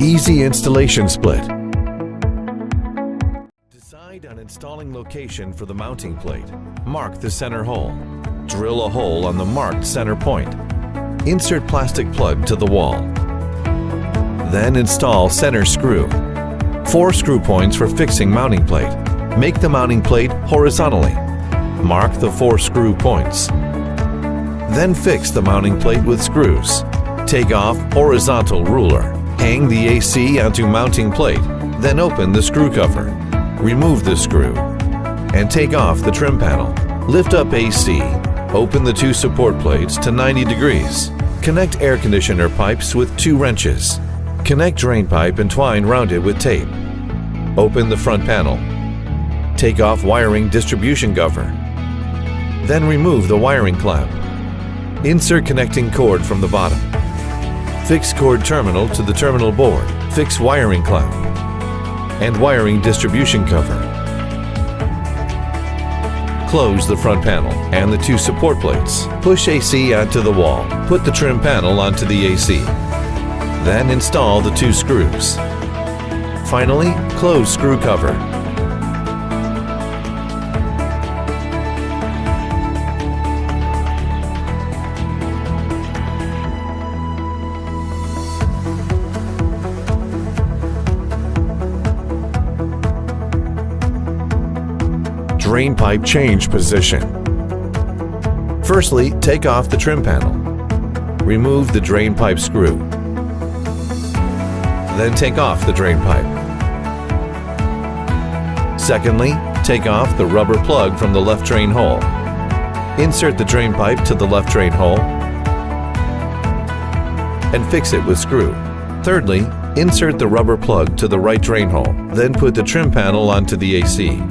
Easy installation split. Decide on installing location for the mounting plate. Mark the center hole. Drill a hole on the marked center point. Insert plastic plug to the wall. Then install center screw. 4 screw points for fixing mounting plate. Make the mounting plate horizontally. Mark the 4 screw points. Then fix the mounting plate with screws. Take off horizontal ruler. Hang the AC onto mounting plate. Then open the screw cover. Remove the screw and take off the trim panel. Lift up AC. Open the 2 support plates to 90 degrees. Connect air conditioner pipes with 2 wrenches. Connect drain pipe and twine round it with tape. Open the front panel. Take off wiring distribution cover. Then remove the wiring clamp. Insert connecting cord from the bottom. Fix cord terminal to the terminal board. Fix wiring clamp and wiring distribution cover. Close the front panel and the 2 support plates. Push AC onto the wall. Put the trim panel onto the AC. Then install the 2 screws. Finally, close screw cover. Drain pipe change position. Firstly, take off the trim panel. Remove the drain pipe screw. Then take off the drain pipe. Secondly, take off the rubber plug from the left drain hole. Insert the drain pipe to the left drain hole and fix it with screw. Thirdly, insert the rubber plug to the right drain hole. Then put the trim panel onto the AC.